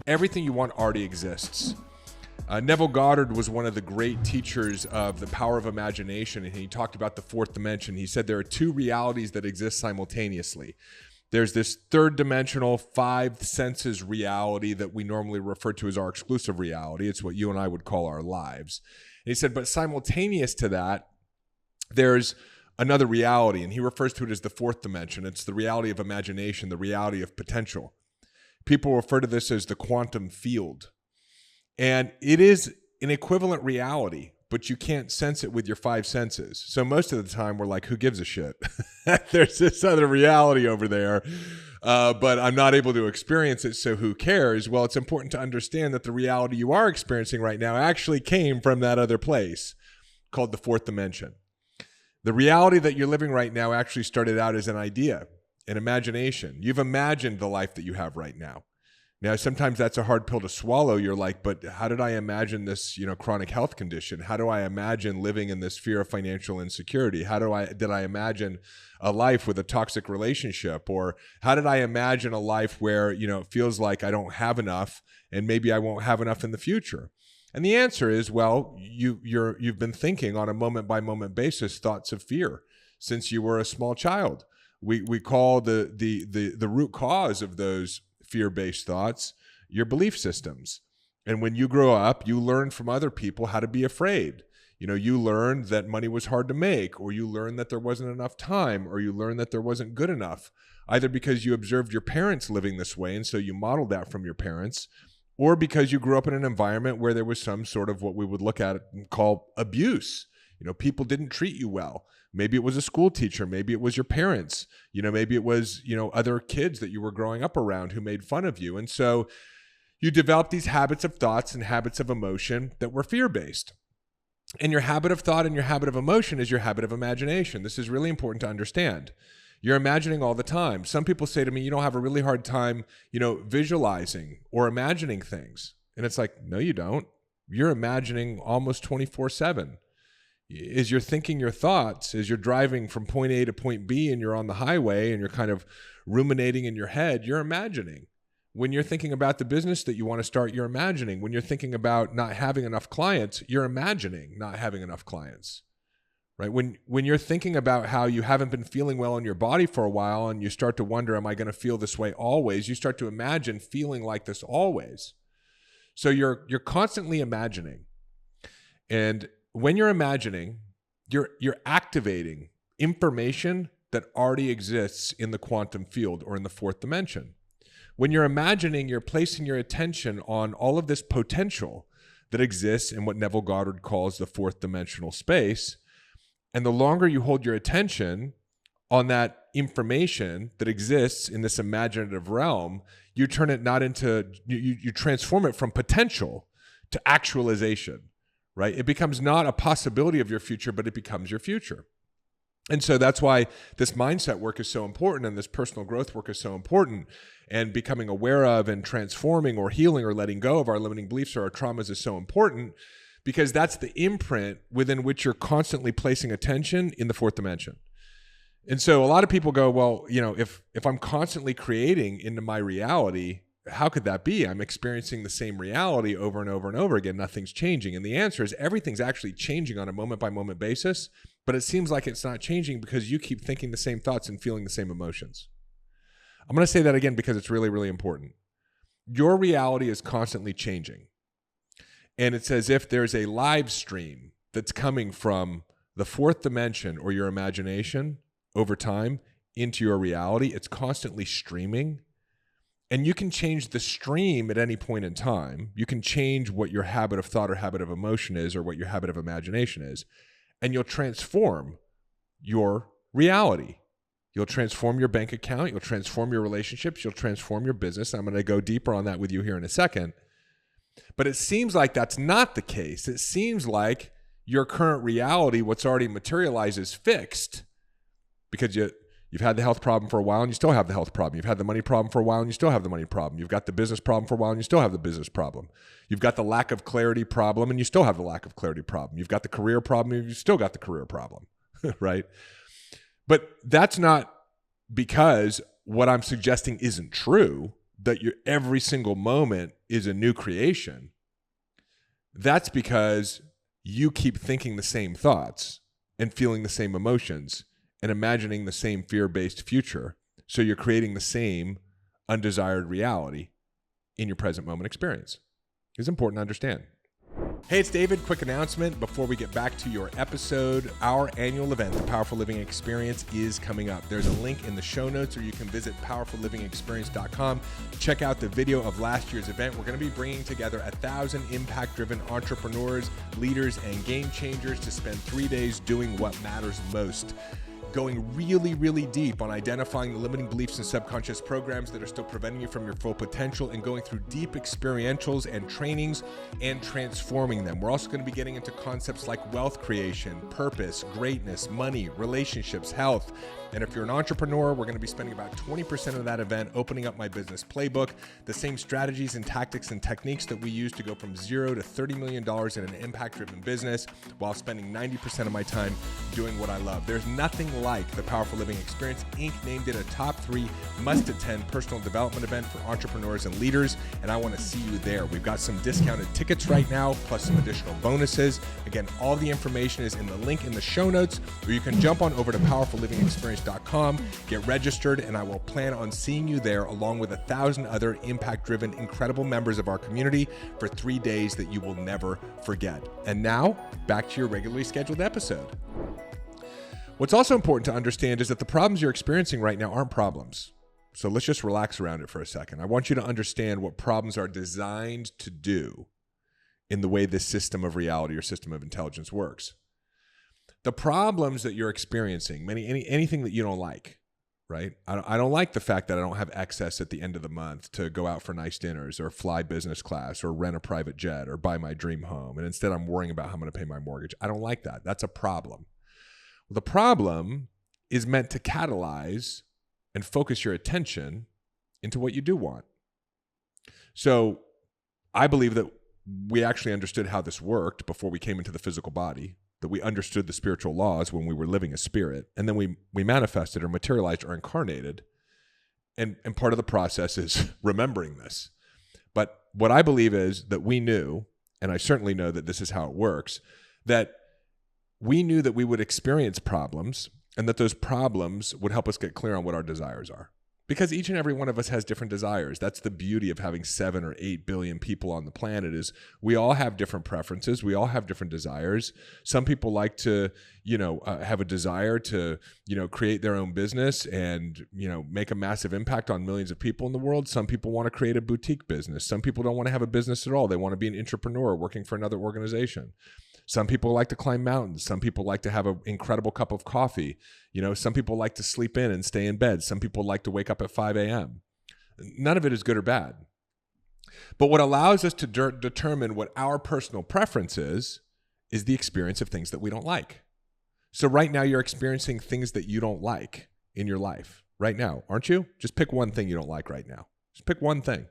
everything you want already exists. Neville Goddard was one of the great teachers of the power of imagination, and he talked about the fourth dimension. He said there are two realities that exist simultaneously. There's this third dimensional, five senses reality that we normally refer to as our exclusive reality. It's what you and I would call our lives. And he said, but simultaneous to that, there's another reality, and he refers to it as the fourth dimension. It's the reality of imagination, the reality of potential. People refer to this as the quantum field. And it is an equivalent reality, but you can't sense it with your five senses. So most of the time we're like, who gives a shit? There's this other reality over there, but I'm not able to experience it, so who cares? Well, it's important to understand that the reality you are experiencing right now actually came from that other place called the fourth dimension. The reality that you're living right now actually started out as an idea, an imagination. You've imagined the life that you have right now. Now, sometimes that's a hard pill to swallow. You're like, but how did I imagine this, chronic health condition? How do I imagine living in this fear of financial insecurity? Did I imagine a life with a toxic relationship? Or how did I imagine a life where, it feels like I don't have enough and maybe I won't have enough in the future? And the answer is, well, you've been thinking on a moment by moment basis thoughts of fear since you were a small child. We call the root cause of those fear-based thoughts your belief systems. And when you grow up, you learn from other people how to be afraid. You learned that money was hard to make, or you learned that there wasn't enough time, or you learned that there wasn't good enough, either because you observed your parents living this way and so you modeled that from your parents, or because you grew up in an environment where there was some sort of what we would look at and call abuse. People didn't treat you well. Maybe it was a school teacher. Maybe it was your parents. Maybe it was, other kids that you were growing up around who made fun of you. And so you develop these habits of thoughts and habits of emotion that were fear-based. And your habit of thought and your habit of emotion is your habit of imagination. This is really important to understand. You're imagining all the time. Some people say to me, you don't have a really hard time, visualizing or imagining things. And it's like, no, you don't. You're imagining almost 24/7. As you're thinking your thoughts, as you're driving from point A to point B and you're on the highway and you're kind of ruminating in your head, you're imagining. When you're thinking about the business that you want to start, you're imagining. When you're thinking about not having enough clients, you're imagining not having enough clients, right? When you're thinking about how you haven't been feeling well in your body for a while and you start to wonder, am I going to feel this way always? You start to imagine feeling like this always. So you're constantly imagining. And when you're imagining, you're activating information that already exists in the quantum field or in the fourth dimension. When you're imagining, you're placing your attention on all of this potential that exists in what Neville Goddard calls the fourth dimensional space. And the longer you hold your attention on that information that exists in this imaginative realm, you turn it not into, you transform it from potential to actualization. Right? It becomes not a possibility of your future, but it becomes your future. And so that's why this mindset work is so important and this personal growth work is so important, and becoming aware of and transforming or healing or letting go of our limiting beliefs or our traumas is so important, because that's the imprint within which you're constantly placing attention in the fourth dimension. And so a lot of people go, well, if I'm constantly creating into my reality, how could that be? I'm experiencing the same reality over and over and over again. Nothing's changing. And the answer is everything's actually changing on a moment by moment basis, but it seems like it's not changing because you keep thinking the same thoughts and feeling the same emotions. I'm going to say that again because it's really, really important. Your reality is constantly changing. And it's as if there's a live stream that's coming from the fourth dimension or your imagination over time into your reality. It's constantly streaming. And you can change the stream at any point in time. You can change what your habit of thought or habit of emotion is or what your habit of imagination is. And you'll transform your reality. You'll transform your bank account. You'll transform your relationships. You'll transform your business. I'm going to go deeper on that with you here in a second. But it seems like that's not the case. It seems like your current reality, what's already materialized, is fixed because you've had the health problem for a while and you still have the health problem. You've had the money problem for a while and you still have the money problem. You've got the business problem for a while and you still have the business problem. You've got the lack of clarity problem and you still have the lack of clarity problem. You've got the career problem and you've still got the career problem, right? But that's not because what I'm suggesting isn't true. that every single moment is a new creation, that's because you keep thinking the same thoughts and feeling the same emotions and imagining the same fear-based future. So you're creating the same undesired reality in your present moment experience. It's important to understand. Hey, it's David. Quick announcement before we get back to your episode. Our annual event, the Powerful Living Experience, is coming up. There's a link in the show notes, or you can visit powerfullivingexperience.com. Check out the video of last year's event. We're going to be bringing together 1,000 impact-driven entrepreneurs, leaders, and game changers to spend 3 days doing what matters most. Going really, really deep on identifying the limiting beliefs and subconscious programs that are still preventing you from your full potential, and going through deep experientials and trainings and transforming them. We're also going to be getting into concepts like wealth creation, purpose, greatness, money, relationships, health. And if you're an entrepreneur, we're going to be spending about 20% of that event opening up my business playbook, the same strategies and tactics and techniques that we use to go from $0 to $30 million in an impact-driven business, while spending 90% of my time doing what I love. There's nothing like the Powerful Living Experience. Inc. named it a top 3 must-attend personal development event for entrepreneurs and leaders, and I want to see you there. We've got some discounted tickets right now, plus some additional bonuses. Again, all the information is in the link in the show notes, or you can jump on over to powerfullivingexperience.com, get registered, and I will plan on seeing you there along with 1,000 other impact-driven, incredible members of our community for 3 days that you will never forget. And now, back to your regularly scheduled episode. What's also important to understand is that the problems you're experiencing right now aren't problems. So let's just relax around it for a second. I want you to understand what problems are designed to do in the way this system of reality or system of intelligence works. The problems that you're experiencing, anything that you don't like, right? I don't like the fact that I don't have excess at the end of the month to go out for nice dinners or fly business class or rent a private jet or buy my dream home. And instead I'm worrying about how I'm going to pay my mortgage. I don't like that. That's a problem. Well, the problem is meant to catalyze and focus your attention into what you do want. So I believe that we actually understood how this worked before we came into the physical body, that we understood the spiritual laws when we were living as spirit, and then we manifested or materialized or incarnated. And part of the process is remembering this. But what I believe is that we knew, and I certainly know that this is how it works, that we knew that we would experience problems and that those problems would help us get clear on what our desires are. Because each and every one of us has different desires. That's the beauty of having 7 or 8 billion people on the planet, is we all have different preferences. We all have different desires. Some people like to, have a desire to, create their own business and, make a massive impact on millions of people in the world. Some people want to create a boutique business. Some people don't want to have a business at all. They want to be an entrepreneur working for another organization. Some people like to climb mountains. Some people like to have an incredible cup of coffee. Some people like to sleep in and stay in bed. Some people like to wake up at 5 a.m. None of it is good or bad. But what allows us to determine what our personal preference is the experience of things that we don't like. So right now you're experiencing things that you don't like in your life right now, aren't you? Just pick one thing you don't like right now. Just pick one thing,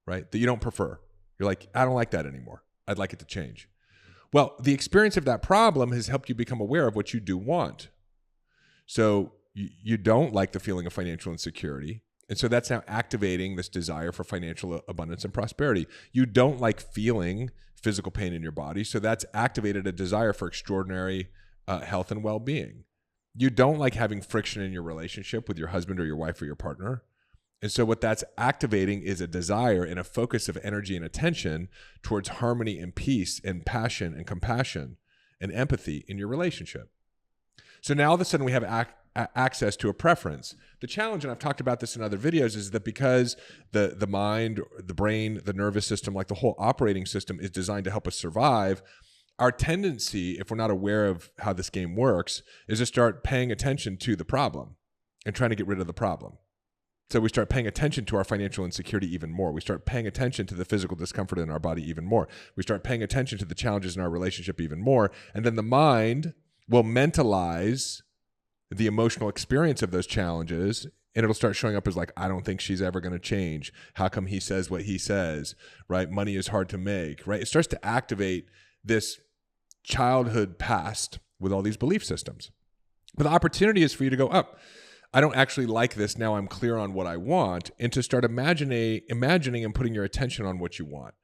right, that you don't prefer. You're like, I don't like that anymore. I'd like it to change. Well, the experience of that problem has helped you become aware of what you do want. So you don't like the feeling of financial insecurity. And so that's now activating this desire for financial abundance and prosperity. You don't like feeling physical pain in your body. So that's activated a desire for extraordinary health and well-being. You don't like having friction in your relationship with your husband or your wife or your partner. And so what that's activating is a desire and a focus of energy and attention towards harmony and peace and passion and compassion and empathy in your relationship. So now all of a sudden we have access to a preference. The challenge, and I've talked about this in other videos, is that because the mind, the brain, the nervous system, like the whole operating system is designed to help us survive, our tendency, if we're not aware of how this game works, is to start paying attention to the problem and trying to get rid of the problem. So we start paying attention to our financial insecurity even more. We start paying attention to the physical discomfort in our body even more. We start paying attention to the challenges in our relationship even more. And then the mind will mentalize the emotional experience of those challenges, and it'll start showing up as like, I don't think she's ever going to change. How come he says what he says, right? Money is hard to make, right? It starts to activate this childhood past with all these belief systems. But the opportunity is for you to go, I don't actually like this. Now I'm clear on what I want. And to start imagining and putting your attention on what you want.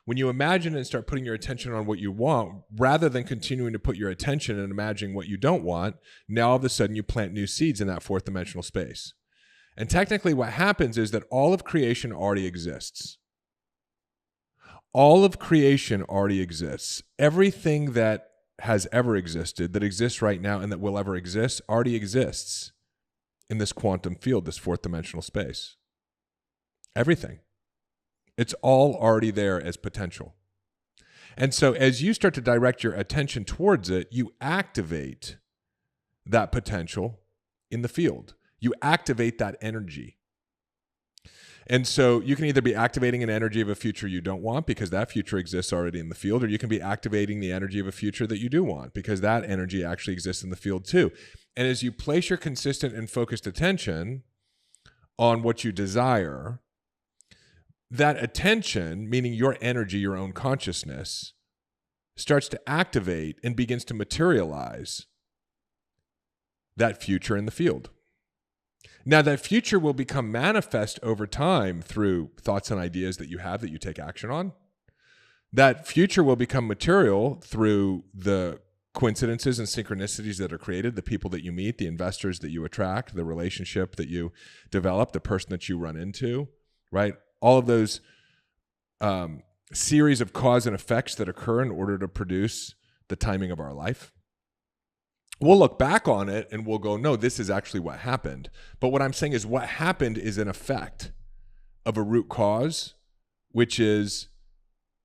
When you imagine and start putting your attention on what you want, rather than continuing to put your attention and imagining what you don't want, now all of a sudden you plant new seeds in that fourth dimensional space. And technically what happens is that all of creation already exists. All of creation already exists. Everything that has ever existed, that exists right now, and that will ever exist, already exists in this quantum field, this fourth dimensional space. Everything. It's all already there as potential. And so as you start to direct your attention towards it, you activate that potential in the field. You activate that energy. And so you can either be activating an energy of a future you don't want because that future exists already in the field, or you can be activating the energy of a future that you do want because that energy actually exists in the field too. And as you place your consistent and focused attention on what you desire, that attention, meaning your energy, your own consciousness, starts to activate and begins to materialize that future in the field. Now, that future will become manifest over time through thoughts and ideas that you have that you take action on. That future will become material through the coincidences and synchronicities that are created, the people that you meet, the investors that you attract, the relationship that you develop, the person that you run into, right? All of those series of cause and effects that occur in order to produce the timing of our life. We'll look back on it and we'll go, no, this is actually what happened. But what I'm saying is what happened is an effect of a root cause, which is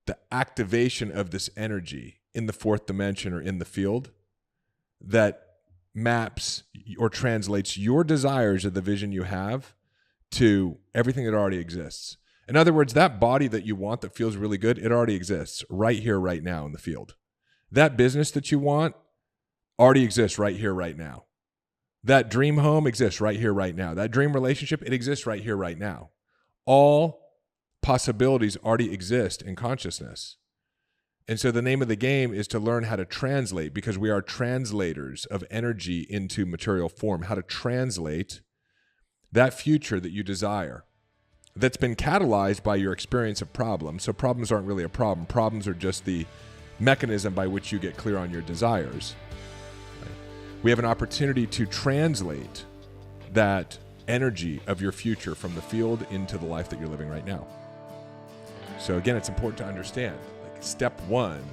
the activation of this energy in the fourth dimension or in the field that maps or translates your desires of the vision you have to everything that already exists. In other words, that body that you want that feels really good, it already exists right here, right now in the field. That business that you want already exists right here, right now. That dream home exists right here, right now. That dream relationship, it exists right here, right now. All possibilities already exist in consciousness. And so the name of the game is to learn how to translate, because we are translators of energy into material form, how to translate that future that you desire that's been catalyzed by your experience of problems. So problems aren't really a problem. Problems are just the mechanism by which you get clear on your desires. We have an opportunity to translate that energy of your future from the field into the life that you're living right now. So again, it's important to understand, like, step one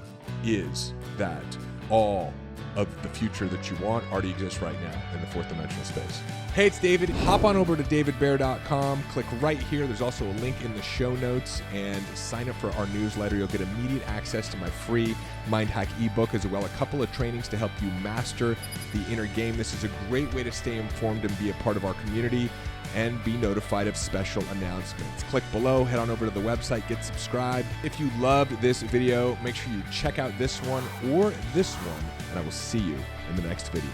is that all of the future that you want already exists right now in the fourth dimensional space. Hey, it's David. Hop on over to davidbear.com. Click right here. There's also a link in the show notes, and sign up for our newsletter. You'll get immediate access to my free Mind Hack ebook, as well as a couple of trainings to help you master the inner game. This is a great way to stay informed and be a part of our community and be notified of special announcements. Click below, head on over to the website, get subscribed. If you loved this video, make sure you check out this one or this one, and I will see you in the next video.